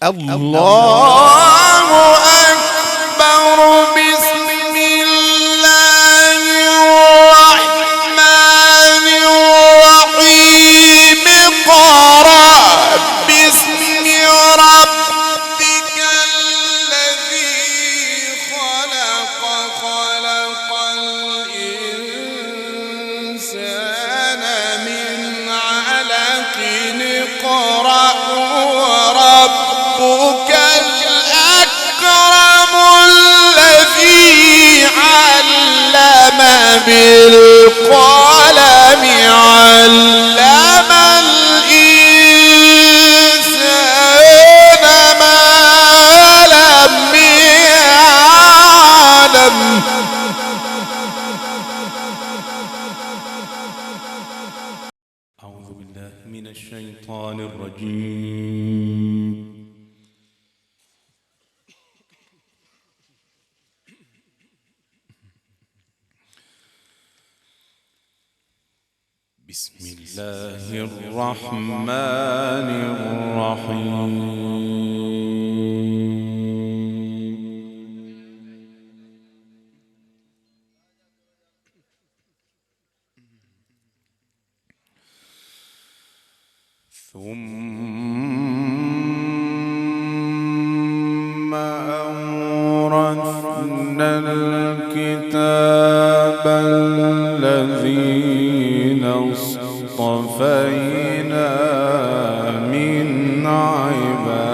الله أكبر. بسم الله الرحمن الرحيم. اقرأ باسم ربك الذي خلق. خلق الإنسان من علق. اقرأ وربك الأكرم الذي علم بالقلم. علم الإنسان ما لم يعلم. أعوذ بالله من الشيطان الرجيم. بسم الله الرحمن الرحيم. ثم أورثنا الكتاب الذين اصطفينا من عبادنا.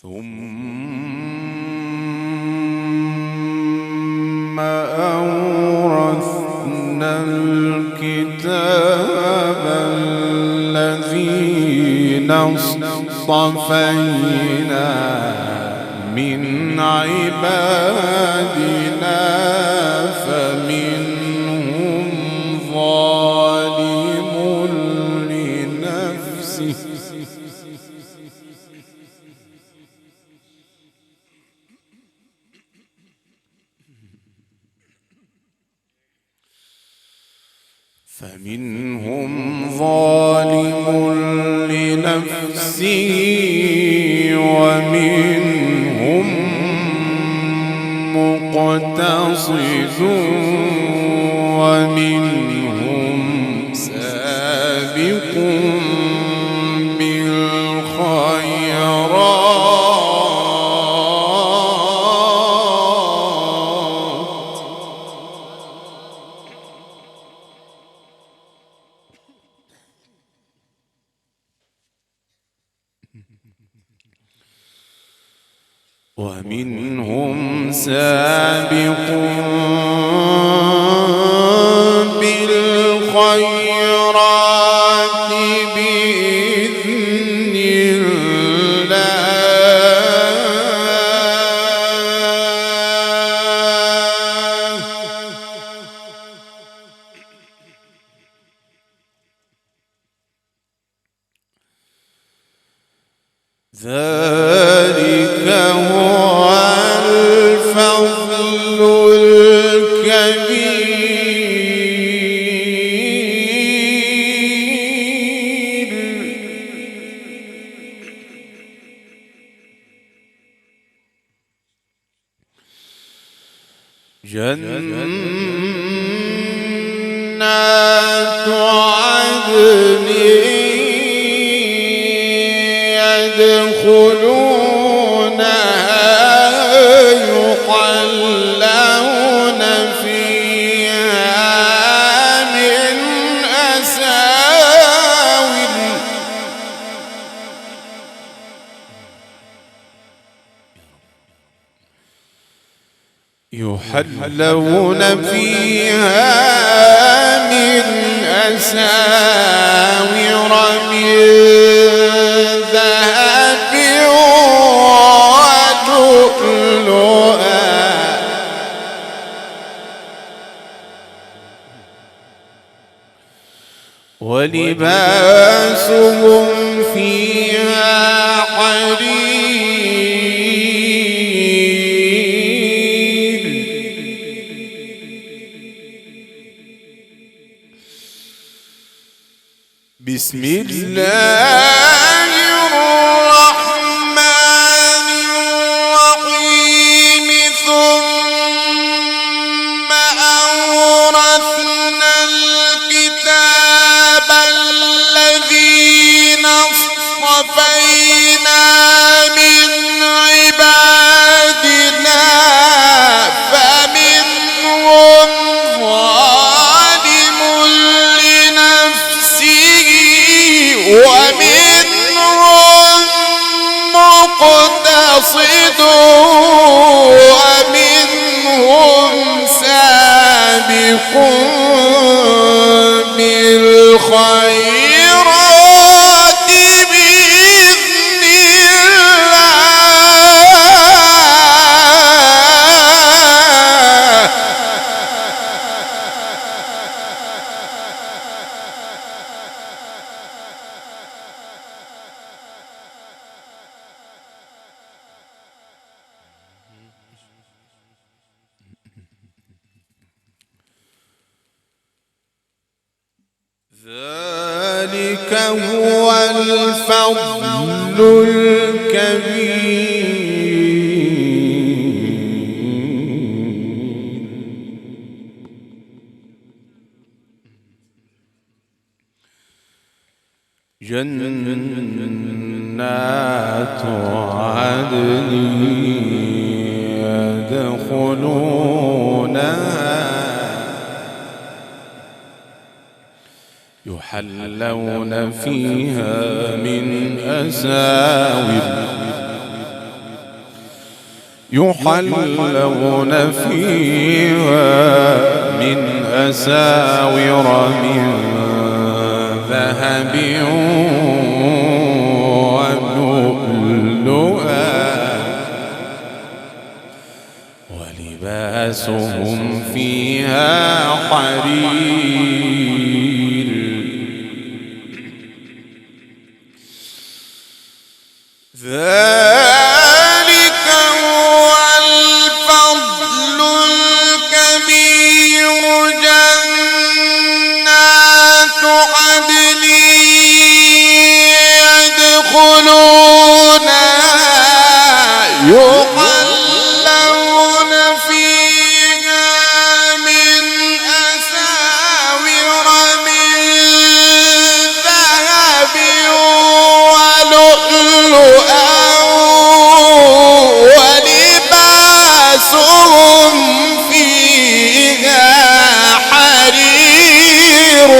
ثم أورثنا الكتاب الذين اصطفينا من عبادنا فمنهم ظالم لنفسه ومنهم مقتصد ومنهم سابق بالخيرات. ومنهم سابق بالخيرات بإذن الله. ذلك هو الفضل الكبير. جنات عدن يدخلونها يحلون فيها من أساور من ذهب ولؤلؤا. ولباسهم فيها حرير. بسم الله الرحمن الرحيم ثم أورثنا الكتاب الذين اصطفينا من عبادنا فمنهم ظالم لنفسه ومنهم مقتصد ومنهم سابق بالخيرات بإذن الله. ذلك هو الفضل الكبير. جنات عدن يدخلونها يحلون فيها من أساور من ذهب ولؤلؤا ولباسهم فيها حرير. ذلك هو الفضل الكبير. جنات عدن يدخلونها يحلون فيها من أساور من ذهب ولؤلؤا ولباسهم فيها حرير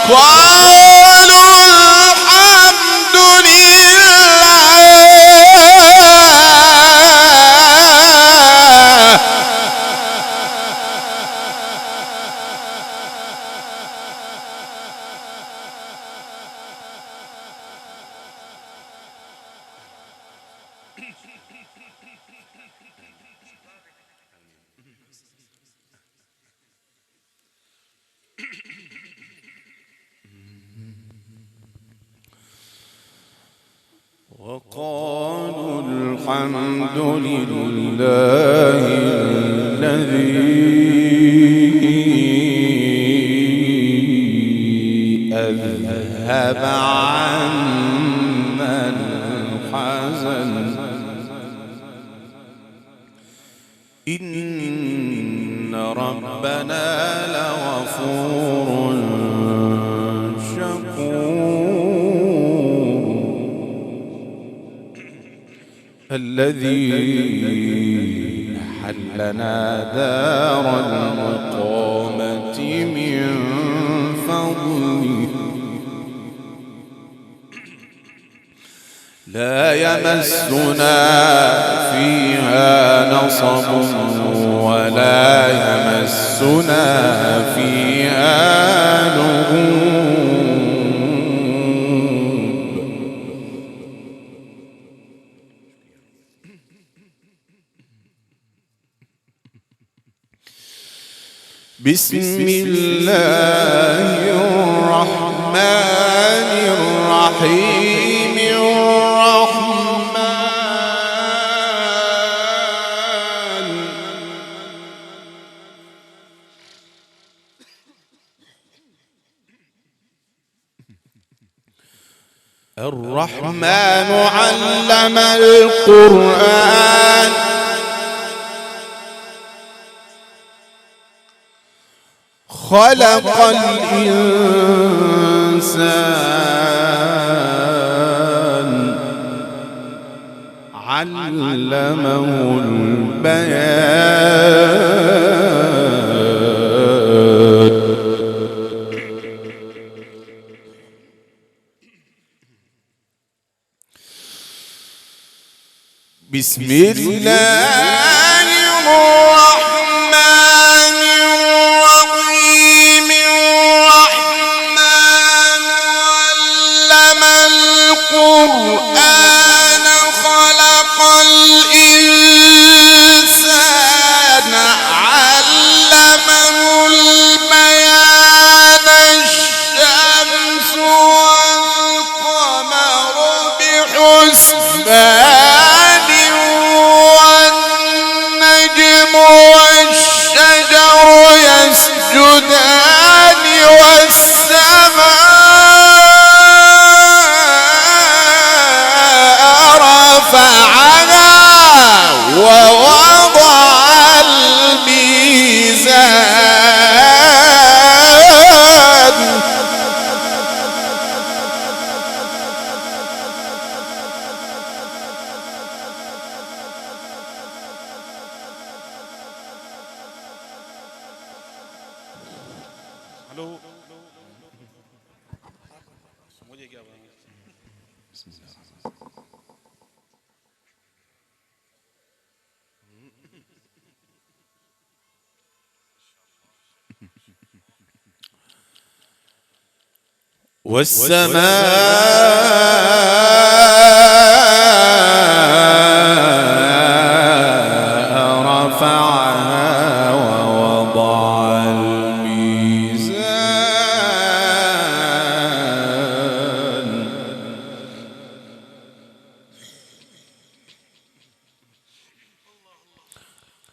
وقالوا الحمد لله. وقالوا الحمد لله الذي أذهب عنا الحزن إن ربنا لغفور الذي حلنا دار المقامة من فضله لا يمسنا فيها نصب ولا يمسنا فيها لغوب. بسم الله الرحمن الرحيم. الرحمن علم القرآن خلق الإنسان علمه البيان. بسم الله الرحمن الرحيم. الرحمن علم القرآن خلق الإنسان علمه البيان. الشمس والقمر بحسبان والنجم والشجر يسجدان والسماء رفعها ووضع الميزان. والسماء رفعها ووضع الميزان.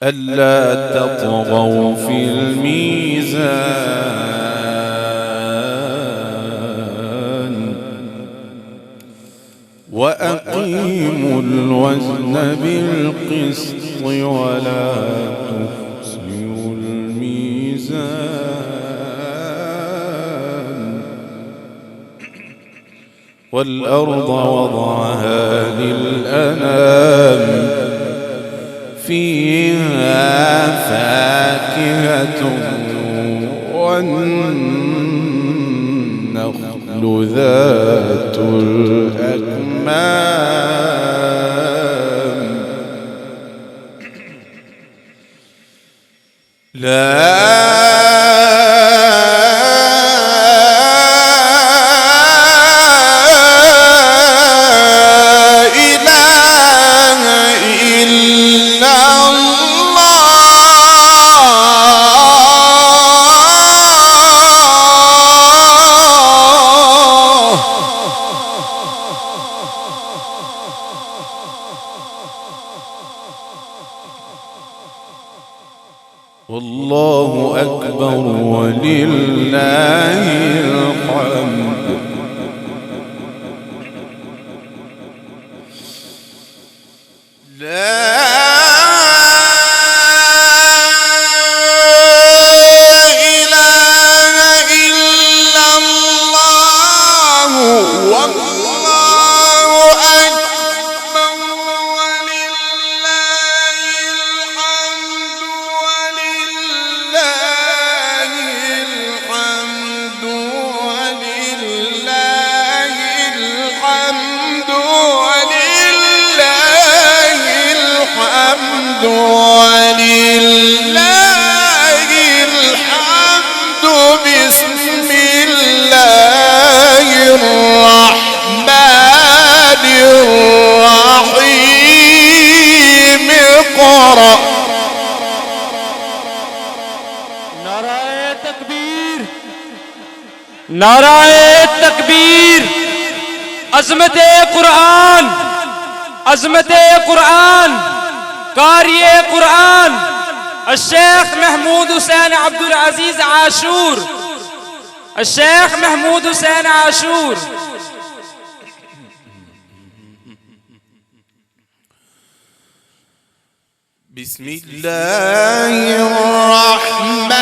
ألا تطغوا في الميزان وأقيموا الوزن بالقسط ولا تخسروا الميزان. والأرض وضعها للأنام فيها فاكهة والنخل ذات الأكمام لا والله أكبر ولله الحمد. لا إله إلا الله والله أكبر ولله الحمد. ولله الحمد ولله الحمد ولله الحمد ولله الحمد. بسم الله الرحمن الرحيم. اقرأ. नाराए तकबीर, नाराए तकबीर। अज़मत-ए कुरान, अज़मत-ए कुरान, कारिए कुरान الشيخ محمود حسين عبد العزيز عاشور، الشيخ محمود حسين عاشور. بسم الله الرحمن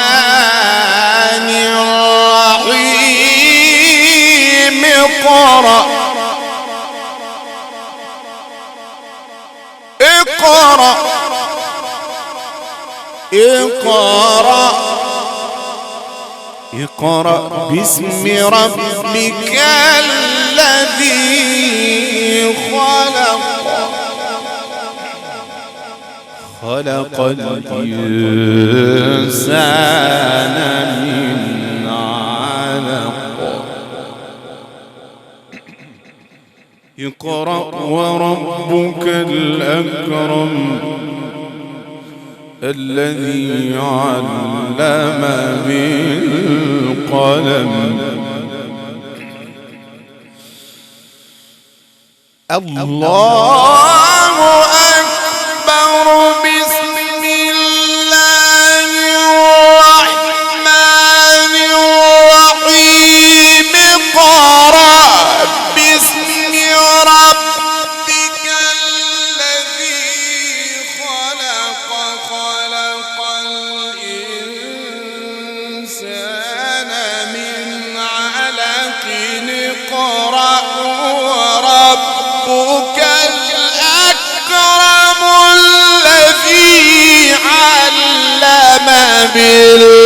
الرحيم اقرأ اقرأ اقرأ اقرأ باسم ربك الذي خلق خلق الإنسان من علق اقرأ وربك الأكرم الذي علم بالقلم الله أكبر بسم الله الرحمن الرحيم اقرأ باسم ربك الذي خلق خلق الإنسان من علق اقرأ وربك الأكرم الذي علم بالقلم